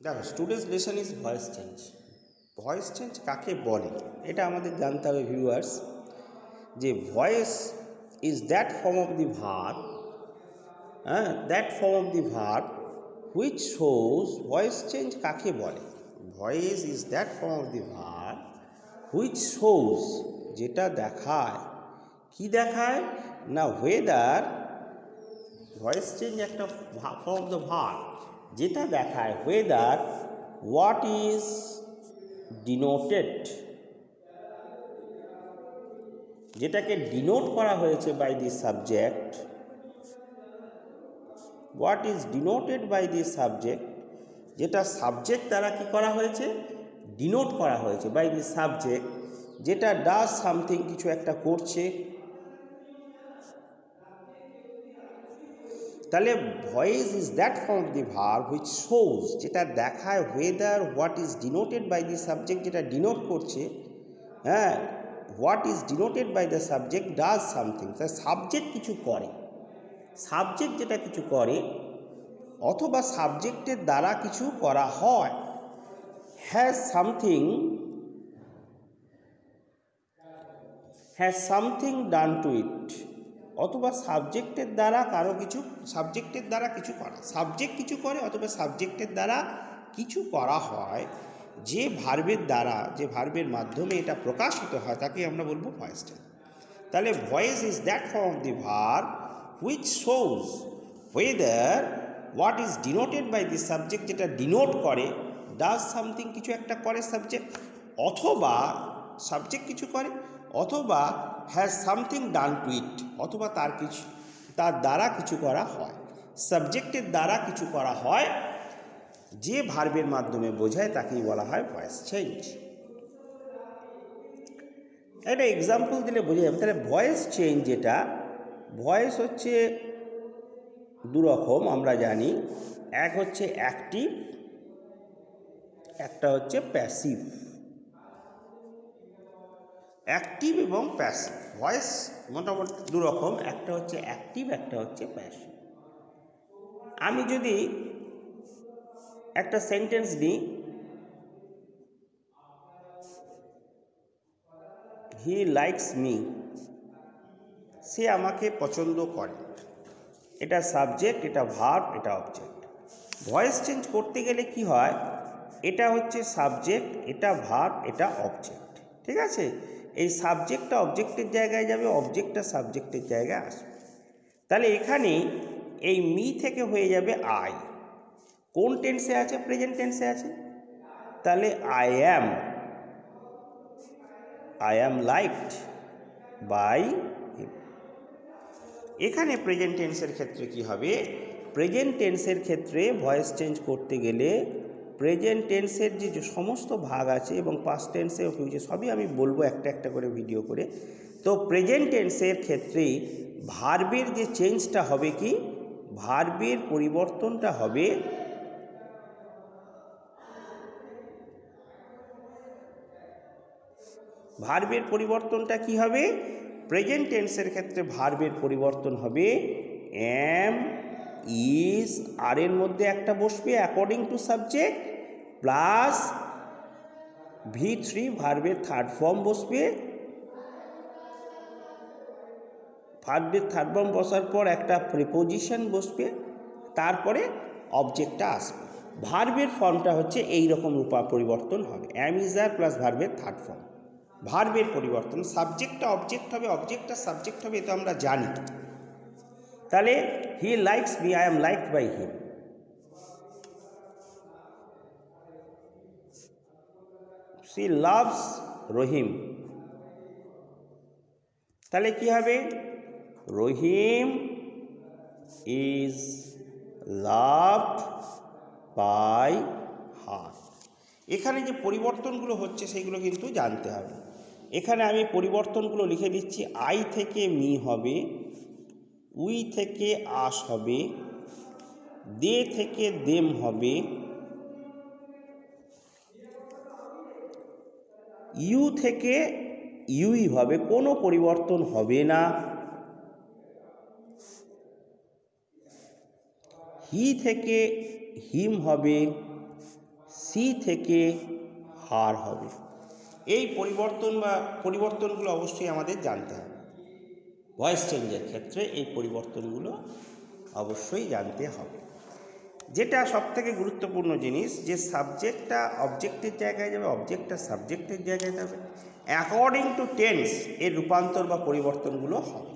দেখো, students lesson is voice change. Voice change কাকে বলে এটা আমাদের জানতে হবে ভিউয়ার্স, যে voice is that form of the verb, that form of the verb which shows. Voice change কাকে বলে? Voice is that form of the verb which shows, যেটা দেখায়। কি দেখায় না? ওয়েদার। ভয়েস চেঞ্জ একটা ফর্ম অফ দ্য ভার্ব যেটা দেখায় ওয়েদার হোয়াট ইজ ডিনোটেড, যেটাকে ডিনোট করা হয়েছে by the subject. What is denoted by the subject, যেটা সাবজেক্ট দ্বারা কি করা হয়েছে? ডিনোট করা হয়েছে বাই দি সাবজেক্ট, যেটা ডাজ সামথিং, কিছু একটা করছে। তাহলে voice is that form of the verb which shows, যেটা দেখায় whether what is denoted by the subject, যেটা ডিনোট করছে, what is denoted by the subject does something. তাই সাবজেক্ট কিছু করে, সাবজেক্ট যেটা কিছু করে অথবা সাবজেক্টের দ্বারা কিছু করা হয়। Has something done to it, অথবা সাবজেক্টের দ্বারা কারো কিছু, সাবজেক্টের দ্বারা কিছু করা, সাবজেক্ট কিছু করে অথবা সাবজেক্টের দ্বারা কিছু করা হয়। যে ভার্বের দ্বারা, যে ভার্বের মাধ্যমে এটা প্রকাশিত হয় তাকে আমরা বলবো ভয়েস চেঞ্জ। তাহলে voice is that form of the verb which shows whether what is denoted by the subject, যেটা ডিনোট করে, ডাজ সামথিং, কিছু একটা করে সাবজেক্ট, অথবা সাবজেক্ট কিছু করে, অথবা has something done to it, অথবা তার দ্বারা কিছু করা হয়। সাবজেক্টের দ্বারা কিছু করা হয় যে ভার্বের মাধ্যমে বোঝায় তাকেই বলা হয় ভয়েস চেঞ্জ। একটা এক্সাম্পল দিলে বোঝা যাবে। তাহলে ভয়েস চেঞ্জ, যেটা ভয়েস হচ্ছে দুরকম আমরা জানি, এক হচ্ছে অ্যাক্টিভ, একটা হচ্ছে প্যাসিভ। অ্যাক্টিভ এবং প্যাসিভ ভয়েস মোটামুটি দুরকম, একটা হচ্ছে অ্যাক্টিভ, একটা হচ্ছে প্যাসিভ। আমি যদি একটা সেন্টেন্স দিই, হি লাইকস মি, সে আমাকে পছন্দ করে, এটা সাবজেক্ট, এটা ভার্ব, এটা অবজেক্ট। ভয়েস চেঞ্জ করতে গেলে কি হয়? এটা হচ্ছে সাবজেক্ট, এটা ভার্ব, এটা অবজেক্ট। ঠিক আছে? এই সাবজেক্টটা অবজেক্টের জায়গায় যাবে, অবজেক্টটা সাবজেক্টের জায়গায় আসবে। তাহলে এখানে এই মি থেকে হয়ে যাবে আই। কোন টেন্সে আছে? প্রেজেন্ট টেন্সে আছে। তাহলে I am liked by him. এখানে প্রেজেন্ট টেন্সের ক্ষেত্রে কি হবে? প্রেজেন্ট টেন্সের ক্ষেত্রে ভয়েস চেঞ্জ করতে গেলে প্রেজেন্ট টেন্সের যে সমস্ত ভাগ আছে এবং পাস্ট টেন্সের ফিউচার সবই আমি বলবো একটা একটা করে ভিডিও করে। তো প্রেজেন্ট টেন্সের ক্ষেত্রে ভার্বের যে চেঞ্জটা হবে, কি ভার্বের পরিবর্তনটা হবে ভার্বের পরিবর্তনটা কি হবে? প্রেজেন্ট টেন্সের ক্ষেত্রে ভার্বের পরিবর্তন হবে এম, ইজ, আর এর মধ্যে একটা বসবে according to subject, plus V3 ভার্বের থার্ড ফর্ম বসবে। ভার্বের থার্ড ফর্ম বসার পর একটা প্রিপোজিশন বসবে, তারপরে অবজেক্টটা আসবে। ভার্বের ফর্মটা হচ্ছে এই রকম পরিবর্তন হবে, অ্যাম, ইজ, আর প্লাস ভার্বের থার্ড ফর্ম। ভার্বের পরিবর্তন, সাবজেক্টটা অবজেক্ট হবে, অবজেক্টটা সাবজেক্ট হবে, এটা আমরা জানি। তাহলে he likes me, I am liked by him. She loves Rahim. তাহলে কি হবে? Rahim is loved by her. এখানে যে পরিবর্তনগুলো হচ্ছে সেগুলো কিন্তু জানতে হবে। এখানে আমি পরিবর্তনগুলো লিখে দিচ্ছি। আই থেকে মি হবে, উই থেকে আস হবে, দে থেকে দেম হবে, ইউ থেকে ইউই হবে, কোনো পরিবর্তন হবে না। হি থেকে হিম হবে, সি থেকে হার হবে। এই পরিবর্তনগুলো অবশ্যই আমাদের জানতে হবে। ভয়েস চেঞ্জের ক্ষেত্রে এই পরিবর্তনগুলো অবশ্যই জানতে হবে। যেটা সবথেকে গুরুত্বপূর্ণ জিনিস, যে সাবজেক্টটা অবজেক্টের জায়গায় যাবে, অবজেক্টটা সাবজেক্টের জায়গায় যাবে, অ্যাকর্ডিং টু টেন্স এর রূপান্তর বা পরিবর্তনগুলো হবে।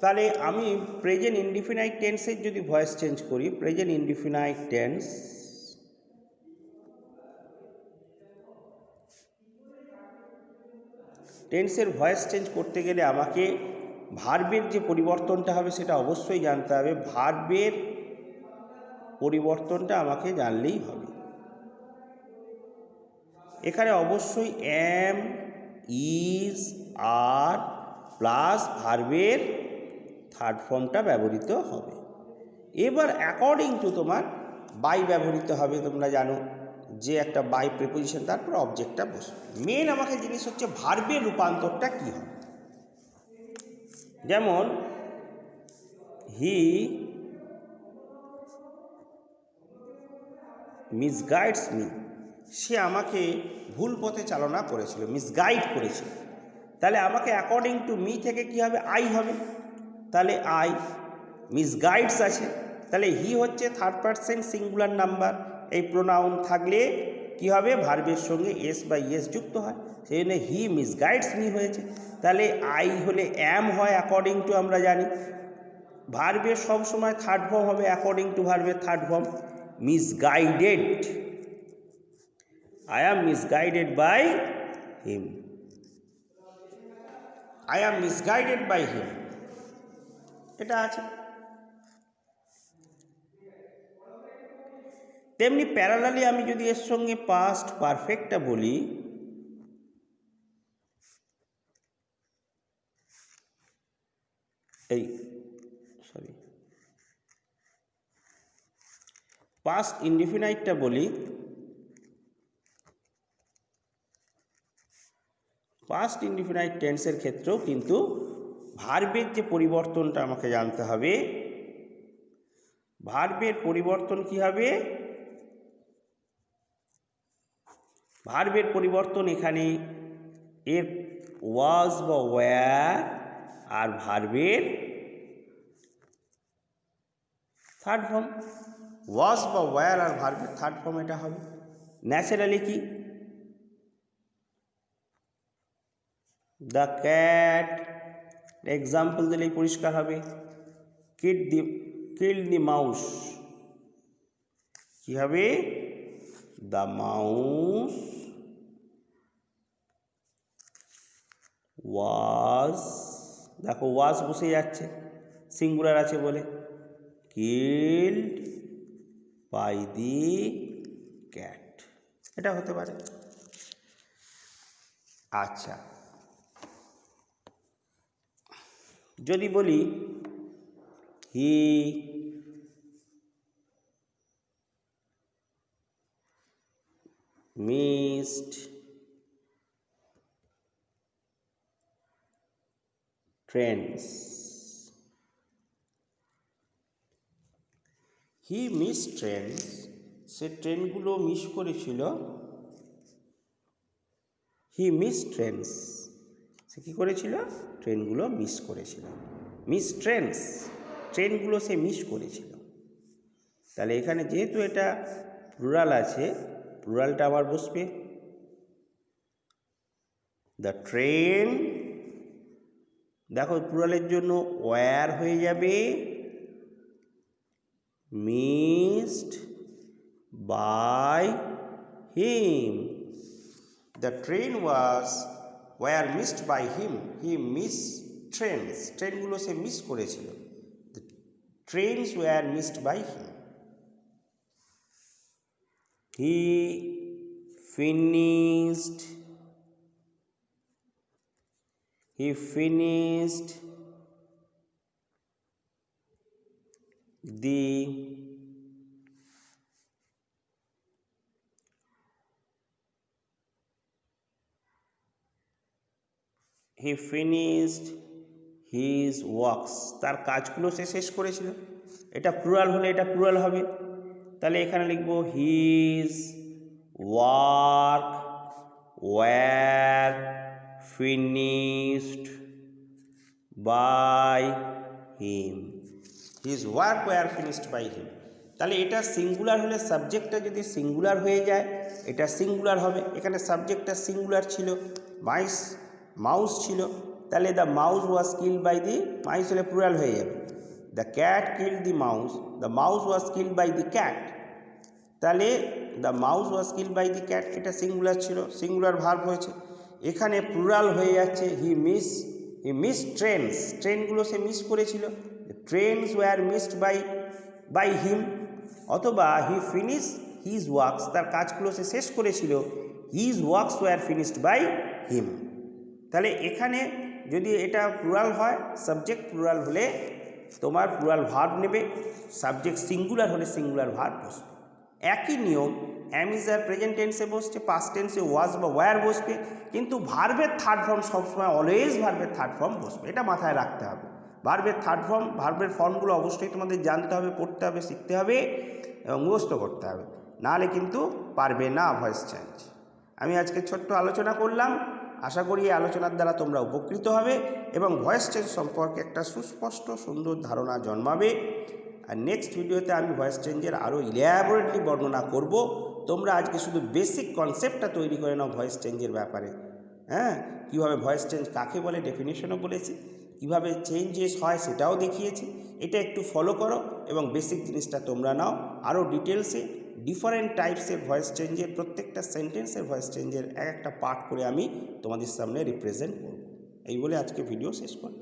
তাহলে আমি প্রেজেন্ট ইনডিফিনাইট টেন্সের যদি ভয়েস চেঞ্জ করি, প্রেজেন্ট ইনডিফিনাইট টেন্স, টেন্সের ভয়েস চেঞ্জ করতে গেলে আমাকে ভার্বের যে পরিবর্তনটা হবে সেটা অবশ্যই জানতে হবে। ভার্বের পরিবর্তনটা আমাকে জানলেই হবে। এখানে অবশ্যই এম, ইজ, আর প্লাস ভার্বের থার্ড ফর্মটা ব্যবহৃত হবে। এবার অ্যাকর্ডিং টু তোমার বাই ব্যবহৃত হবে। তোমরা জানো যে একটা বাই প্রিপোজিশন, তারপর অবজেক্টটা বসবে। মেন আমাকে জিনিস হচ্ছে ভার্বের রূপান্তরটা কী হবে। যেমন হি মিসগাইডস মি, সে আমাকে ভুল পথে চালনা করেছিল, মিসগাইড করেছিল। তাহলে আমাকে অ্যাকর্ডিং টু মি থেকে কি হবে, আই হবে। তাহলে আই, মিসগাইডস আছে, তাহলে হি হচ্ছে থার্ড পারসন সিঙ্গুলার নাম্বার। এই প্রোনাউন থাকলে কি হবে, ভার্বের সঙ্গে এস বা ইয়েস যুক্ত হয়, সেই জন্য হি মিসগাইডস মি হয়েছে। তাহলে আই হলে অ্যাম হয় অ্যাকর্ডিং টু, আমরা জানি ভার্বের সবসময় থার্ড ফর্ম হবে অ্যাকর্ডিং টু ভার্বের third form. Misguided, I am misguided by him, I am misguided by him, এটা আছে। তেমনি প্যারালালি আমি যদি এর সঙ্গে পাস্ট পারফেক্টটা বলি, পাস্ট ইনডিফিনাইটটা বলি, পাস্ট ইনডিফিনাইট টেন্সের ক্ষেত্রেও কিন্তু ভার্বের যে পরিবর্তনটা আমাকে জানতে হবে। ভার্বের পরিবর্তন কি হবে, ভার্বের পরিবর্তন এখানে এর ওয়াজ বা ওয়্যার আর ভার্বের থার্ড ফর্ম, ওয়াজ বা ওয়্যার আর ভার্বের থার্ড ফর্ম এটা হবে। ন্যাচারালি কি, দ্য ক্যাট, এক্সাম্পল দিলেই পরিষ্কার হবে। কিল দি মাউস, কি হবে, দ্য মাউস ওয়াজ, দেখো ওয়াজ বসে যাচ্ছে, সিঙ্গুলার আছে বলে, কিল্ড বাই দি ক্যাট, এটা হতে পারে। আচ্ছা, যদি বলি he missed trains, he miss trains, সে ট্রেনগুলো মিস করেছিল। হি মিস ট্রেনস, সে কী করেছিল, ট্রেনগুলো মিস করেছিল। মিস ট্রেনস, ট্রেনগুলো সে মিস করেছিল। তাহলে এখানে যেহেতু এটা প্লুরাল আছে, প্লুরালটা আবার বসবে, দ্য ট্রেন, দেখো প্লুরালের জন্য ওয়্যার হয়ে যাবে missed by him, the train were missed by him, he miss trains, ট্রেনগুলো সে মিস করেছিল, the trains were missed by him. He finished the his works, তার কাজগুলো সে শেষ করেছিল। এটা প্লুরাল হলে এটা প্লুরাল হবে। তাহলে এখানে লিখব his work were finished by him. His work were finished by him. তাহলে এটা সিঙ্গুলার হলে সাবজেক্টটা যদি সিঙ্গুলার হয়ে যায় এটা সিঙ্গুলার হবে। এখানে সাবজেক্টটা সিঙ্গুলার ছিল, মাউস ছিল, তাহলে the mouse was killed by the, mouse হলে প্লুরাল হয়ে যাবে। The cat killed the mouse, the mouse was killed by the cat. তাহলে the mouse was killed by the cat, এটা সিঙ্গুলার ছিল, সিঙ্গুলার ভার্ব হয়েছে। এখানে প্লুরাল হয়ে যাচ্ছে হি মিস ট্রেনস, ট্রেনগুলো সে মিস করেছিল, trains were missed by him. অথবা হি ফিনিশ হিজ ওয়ার্কস, তার কাজগুলো সে শেষ করেছিল, his works were finished by him. তাহলে এখানে যদি এটা প্লুরাল হয়, সাবজেক্ট প্লুরাল হলে তোমার প্লুরাল ভার্ব নেবে, সাবজেক্ট সিঙ্গুলার হলে সিঙ্গুলার ভার্ব বসবে। একই নিয়ম অ্যাম ইজ আর প্রেজেন্ট টেন্সে বসছে, পাস্ট টেন্সে ওয়াজ বা ওয়্যার বসবে, কিন্তু ভার্বের থার্ড ফর্ম সবসময় অলওয়েজ ভার্বের থার্ড ফর্ম বসবে, এটা মাথায় রাখতে হবে। ভার্বের থার্ড ফর্ম, ভার্বের ফর্মগুলো অবশ্যই তোমাদের জানতে হবে, পড়তে হবে, শিখতে হবে এবং মুখস্থ করতে হবে, নাহলে কিন্তু পারবে না ভয়েস চেঞ্জ। আমি আজকে ছোট্ট আলোচনা করলাম, আশা করি এই আলোচনার দ্বারা তোমরা উপকৃত হবে এবং ভয়েস চেঞ্জ সম্পর্কে একটা সুস্পষ্ট সুন্দর ধারণা জন্মাবে। আর নেক্সট ভিডিওতে আমি ভয়েস চেঞ্জের আরও ইলাবোরেটলি বর্ণনা করব। তোমরা আজকে শুধু বেসিক কনসেপ্টটা তৈরি করে নাও ভয়েস চেঞ্জের ব্যাপারে। হ্যাঁ, কীভাবে ভয়েস চেঞ্জ কাকে বলে ডেফিনেশনও বলেছি, কীভাবে চেঞ্জেস হয় সেটাও দেখিয়েছি। এটা একটু ফলো করো এবং বেসিক জিনিসটা তোমরা নাও। আরও ডিটেলসে ডিফারেন্ট টাইপসের ভয়েস চেঞ্জের, প্রত্যেকটা সেন্টেন্সের ভয়েস চেঞ্জের এক একটা পার্ট করে আমি তোমাদের সামনে রিপ্রেজেন্ট করব। এই বলে আজকে ভিডিও শেষ করব।